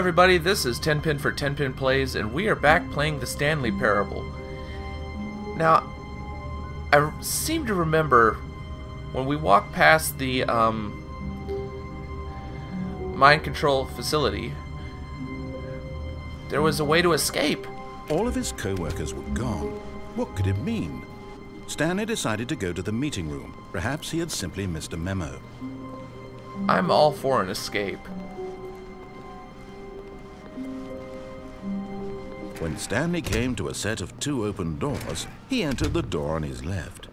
everybody, this is Tenpin for Tenpin Plays, and we are back playing the Stanley Parable. Now, I seem to remember when we walked past the mind control facility, there was a way to escape. All of his co-workers were gone. What could it mean? Stanley decided to go to the meeting room. Perhaps he had simply missed a memo. I'm all for an escape. When Stanley came to a set of 2 open doors, he entered the door on his left.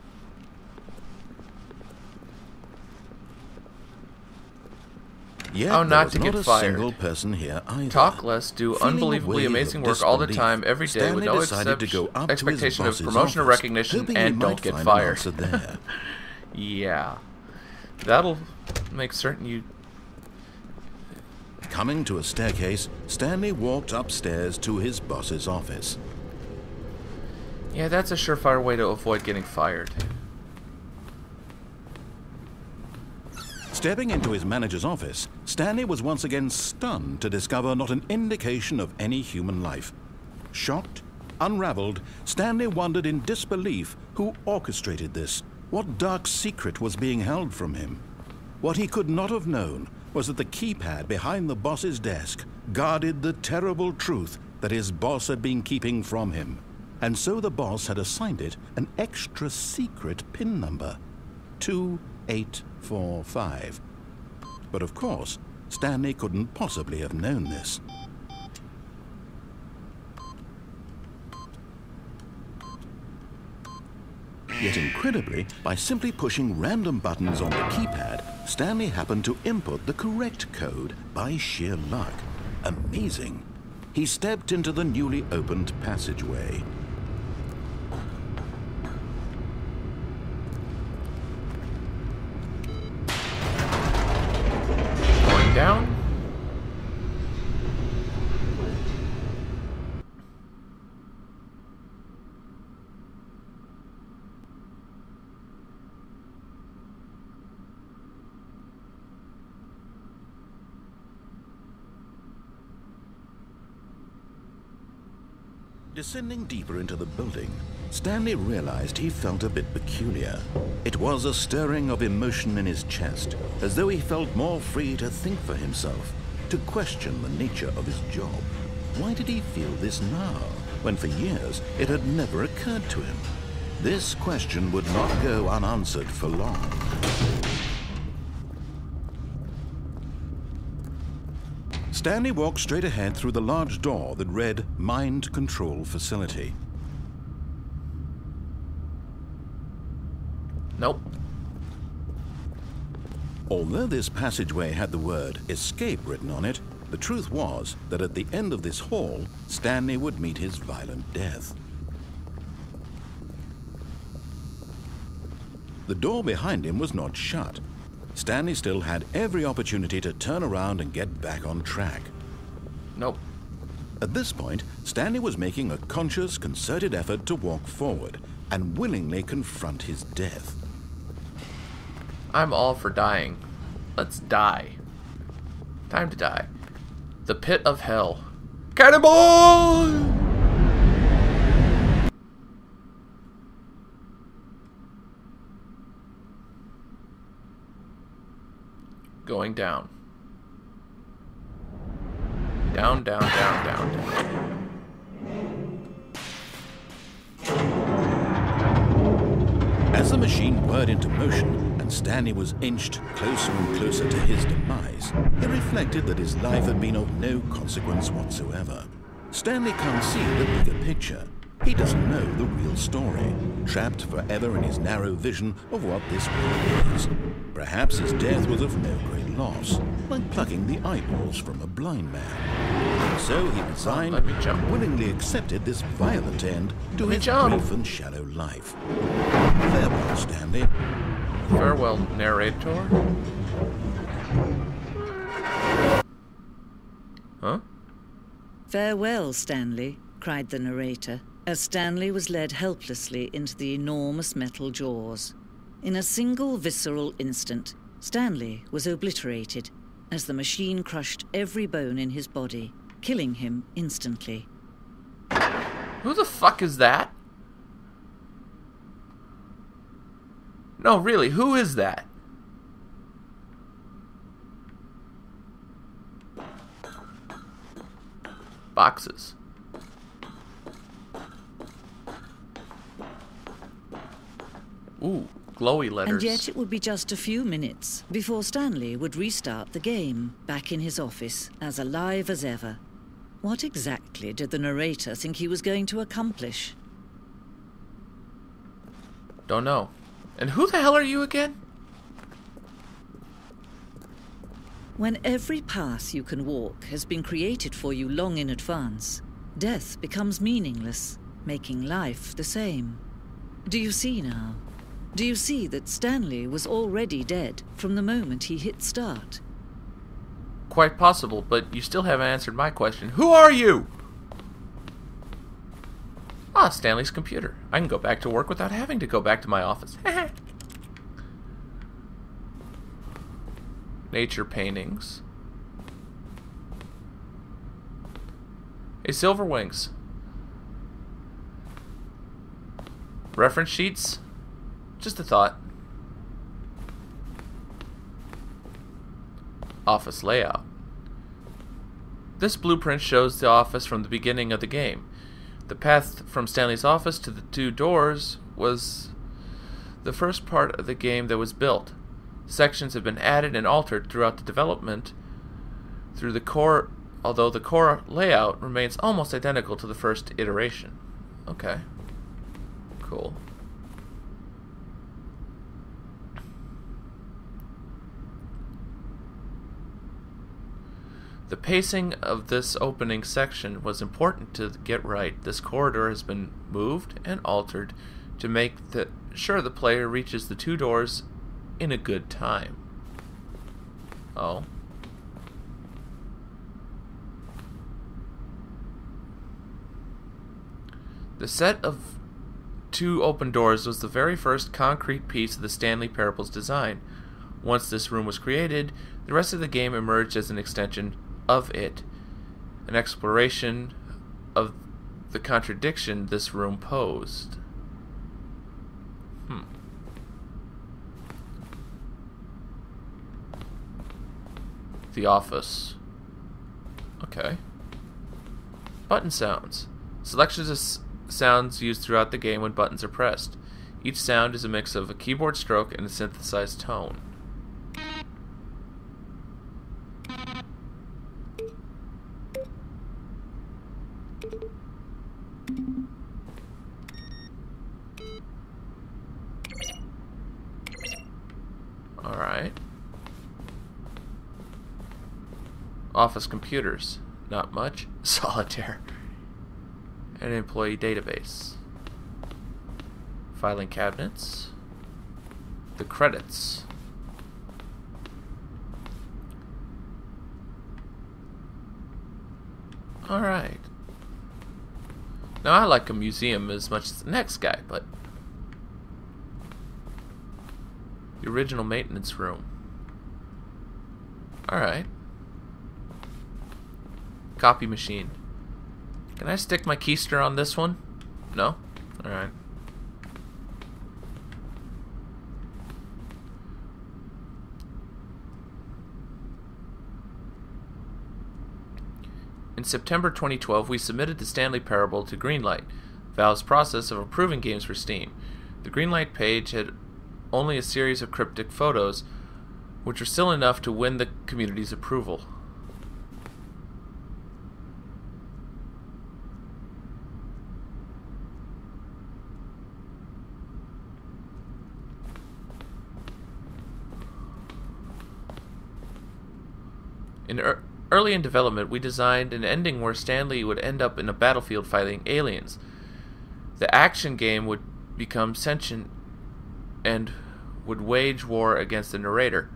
Yet How not to there get was not a fired. single person here either. Talk less, do Feeling unbelievably a wave amazing of work all the disbelief, time, every day, with Stanley no decided to go up to his expectation of boss's promotion or office, recognition, hoping he and might don't get find an fired. answer there. Yeah. That'll make certain you... Coming to a staircase, Stanley walked upstairs to his boss's office. Yeah, that's a surefire way to avoid getting fired. Stepping into his manager's office, Stanley was once again stunned to discover not an indication of any human life. Shocked, unraveled, Stanley wondered in disbelief who orchestrated this. What dark secret was being held from him? What he could not have known was that the keypad behind the boss's desk guarded the terrible truth that his boss had been keeping from him. And so the boss had assigned it an extra secret PIN number, 2845. But of course, Stanley couldn't possibly have known this. Yet incredibly, by simply pushing random buttons on the keypad, Stanley happened to input the correct code by sheer luck. Amazing. He stepped into the newly opened passageway. Going down. Descending deeper into the building, Stanley realized he felt a bit peculiar. It was a stirring of emotion in his chest, as though he felt more free to think for himself, to question the nature of his job. Why did he feel this now, when for years it had never occurred to him? This question would not go unanswered for long. Stanley walked straight ahead through the large door that read Mind Control Facility. Nope. Although this passageway had the word escape written on it, the truth was that at the end of this hall, Stanley would meet his violent death. The door behind him was not shut. Stanley still had every opportunity to turn around and get back on track. Nope. At this point, Stanley was making a conscious, concerted effort to walk forward and willingly confront his death. I'm all for dying. Let's die. Time to die. The pit of hell. Cannonball! Going down. Down, down, down, down, down. As the machine whirred into motion and Stanley was inched closer and closer to his demise, he reflected that his life had been of no consequence whatsoever. Stanley can't see the bigger picture. He doesn't know the real story, trapped forever in his narrow vision of what this world is. Perhaps his death was of no great loss, like plucking the eyeballs from a blind man. So he resigned and willingly accepted this violent end to his brief and shallow life. Farewell, Stanley. Farewell, narrator. Huh? Farewell, Stanley, cried the narrator, as Stanley was led helplessly into the enormous metal jaws. In a single visceral instant, Stanley was obliterated as the machine crushed every bone in his body. killing him instantly. Who the fuck is that? No, really, who is that? Boxes. Ooh, glowy letters. And yet it would be just a few minutes before Stanley would restart the game, back in his office, as alive as ever. What exactly did the narrator think he was going to accomplish? Don't know. And who the hell are you again? When every path you can walk has been created for you long in advance, death becomes meaningless, making life the same. Do you see now? Do you see that Stanley was already dead from the moment he hit start? Quite possible, but you still haven't answered my question. Who are you? Ah, Stanley's computer. I can go back to work without having to go back to my office. Nature paintings. A silver wings. Reference sheets? Just a thought. Office layout. This blueprint shows the office from the beginning of the game. The path from Stanley's office to the two doors was the first part of the game that was built. Sections have been added and altered throughout the development through the core, although the core layout remains almost identical to the first iteration. Okay. Cool. The pacing of this opening section was important to get right. This corridor has been moved and altered to make sure the player reaches the two doors in a good time. Oh. The set of two open doors was the very first concrete piece of the Stanley Parable's design. Once this room was created, the rest of the game emerged as an extension of it, an exploration of the contradiction this room posed. The office. Okay. Button sounds. Selections of sounds used throughout the game when buttons are pressed. Each sound is a mix of a keyboard stroke and a synthesized tone. Alright. Office computers. Not much. Solitaire. An employee database. Filing cabinets. The credits. Alright. Now I like a museum as much as the next guy, but the original maintenance room. Alright. Copy machine. Can I stick my keister on this one? No? Alright. In September 2012, we submitted the Stanley Parable to Greenlight, Valve's process of approving games for Steam. The Greenlight page had only a series of cryptic photos, which were still enough to win the community's approval. Early in development, we designed an ending where Stanley would end up in a battlefield fighting aliens. The action game would become sentient and would wage war against the narrator.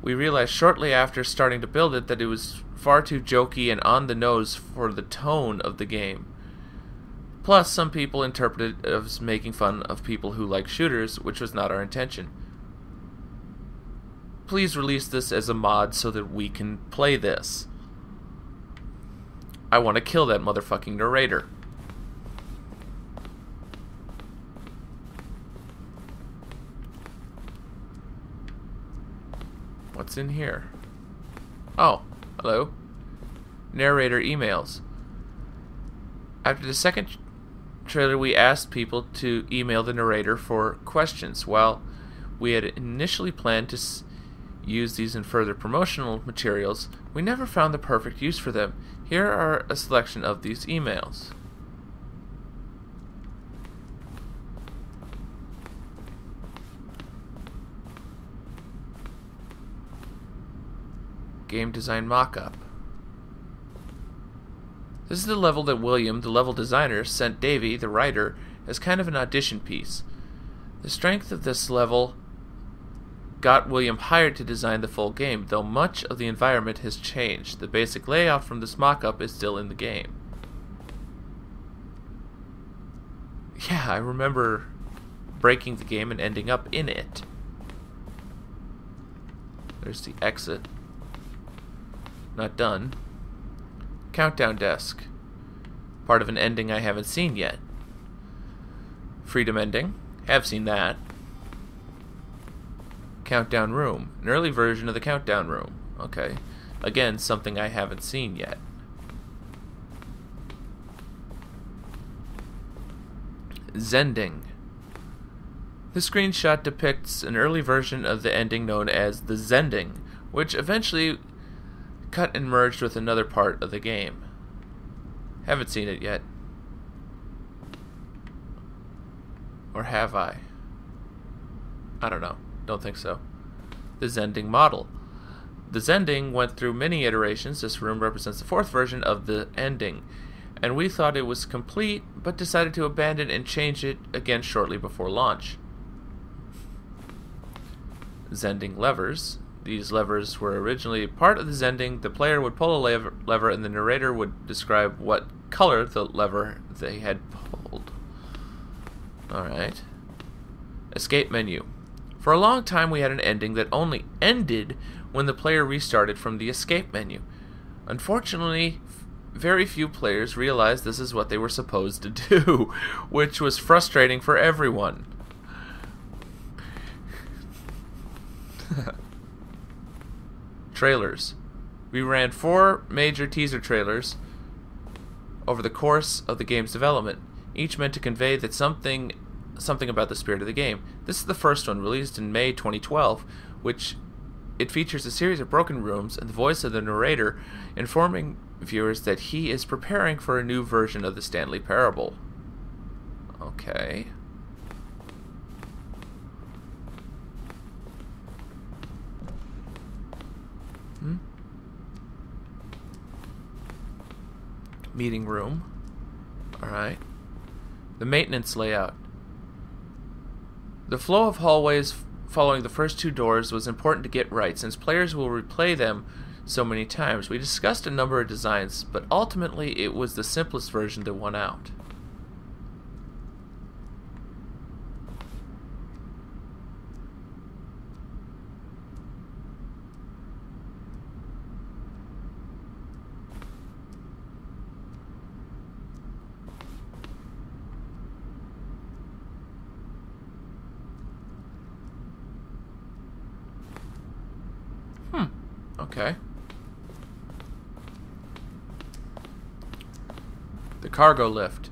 We realized shortly after starting to build it that it was far too jokey and on the nose for the tone of the game. Plus, some people interpreted it as making fun of people who like shooters, which was not our intention. Please release this as a mod so that we can play this. I want to kill that motherfucking narrator. What's in here? Oh, hello. Narrator emails. After the second trailer, we asked people to email the narrator for questions. While we had initially planned to use these in further promotional materials, we never found the perfect use for them. Here are a selection of these emails. Game design mockup. This is the level that William, the level designer, sent Davey, the writer, as kind of an audition piece. The strength of this level got William hired to design the full game, though much of the environment has changed. The basic layout from this mock-up is still in the game. Yeah, I remember breaking the game and ending up in it. There's the exit. Not done. Countdown desk. Part of an ending I haven't seen yet. Freedom ending. Have seen that. Countdown room. An early version of the countdown room. Okay. Again, something I haven't seen yet. Zending. The screenshot depicts an early version of the ending known as the Zending, which eventually cut and merged with another part of the game. Haven't seen it yet. Or have I? I don't know. Don't think so. The Zending model. The Zending went through many iterations. This room represents the fourth version of the ending, and we thought it was complete, but decided to abandon and change it again shortly before launch. Zending levers. These levers were originally part of the Zending. The player would pull a lever and the narrator would describe what color the lever they had pulled. Alright. Escape menu. For a long time we had an ending that only ended when the player restarted from the escape menu. Unfortunately, very few players realized this is what they were supposed to do, which was frustrating for everyone. Trailers. We ran 4 major teaser trailers over the course of the game's development, each meant to convey that something about the spirit of the game. This is the first one, released in May 2012, which it features a series of broken rooms and the voice of the narrator informing viewers that he is preparing for a new version of the Stanley Parable. Okay. Meeting room. Alright. The maintenance layout. The flow of hallways following the first 2 doors was important to get right, since players will replay them so many times. We discussed a number of designs, but ultimately it was the simplest version that won out. Okay. The cargo lift.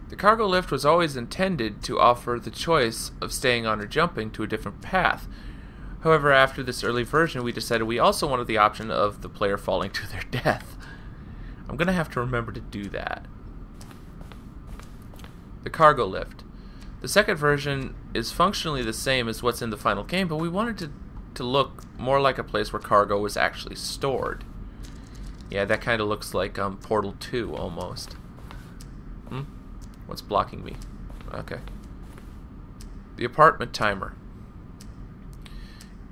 The cargo lift was always intended to offer the choice of staying on or jumping to a different path. However, after this early version, we decided we also wanted the option of the player falling to their death. I'm going to have to remember to do that. The cargo lift. The second version is functionally the same as what's in the final game, but we wanted to look more like a place where cargo was actually stored. Yeah, that kind of looks like Portal 2 almost. What's blocking me? Okay. The apartment timer.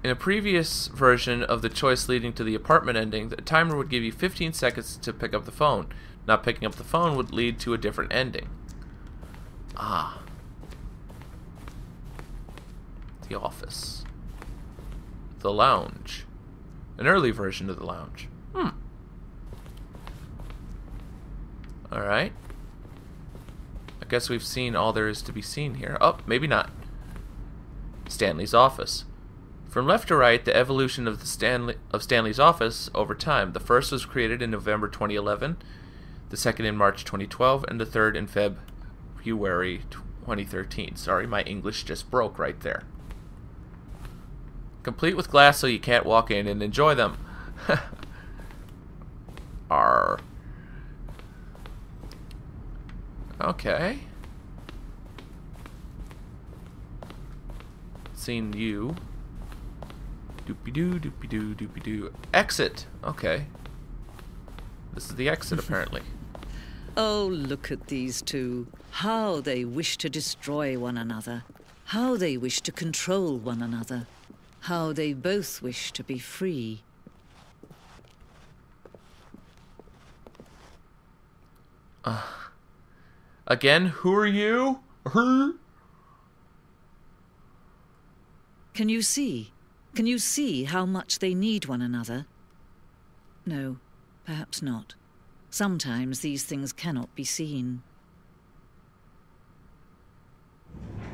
In a previous version of the choice leading to the apartment ending, the timer would give you 15 seconds to pick up the phone. Not picking up the phone would lead to a different ending. Ah. The office. The lounge. An early version of the lounge. Alright. I guess we've seen all there is to be seen here. Oh, maybe not. Stanley's office. From left to right, the evolution of Stanley's office over time. The first was created in November 2011, the second in March 2012, and the third in February 2013. Sorry, my English just broke right there. Complete with glass so you can't walk in and enjoy them. Arr. Okay. Seen you. Doopy-doo, doopy-doo, doopy-doo. Exit! Okay. This is the exit, apparently. Oh, look at these two. How they wish to destroy one another. How they wish to control one another. How they both wish to be free. Again, who are you? Can you see? Can you see how much they need one another? No, perhaps not. Sometimes these things cannot be seen.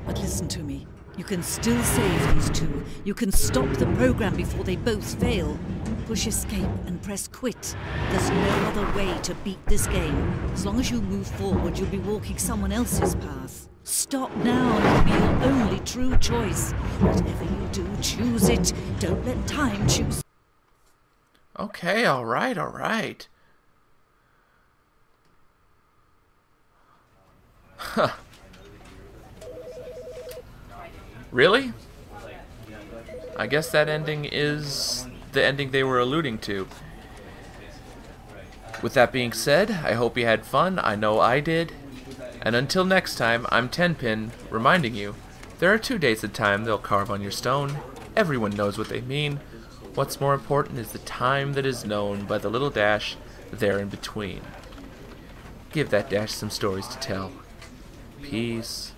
But listen to me. You can still save these two. You can stop the program before they both fail. Push escape and press quit. There's no other way to beat this game. As long as you move forward, you'll be walking someone else's path. Stop now and it'll be your only true choice. Whatever you do, choose it. Don't let time choose. Okay, alright, alright. Huh. Really? I guess that ending is the ending they were alluding to. With that being said, I hope you had fun. I know I did. And until next time, I'm Tenpin, reminding you, there are 2 days of time they'll carve on your stone. Everyone knows what they mean. What's more important is the time that is known by the little dash there in between. Give that dash some stories to tell. Peace.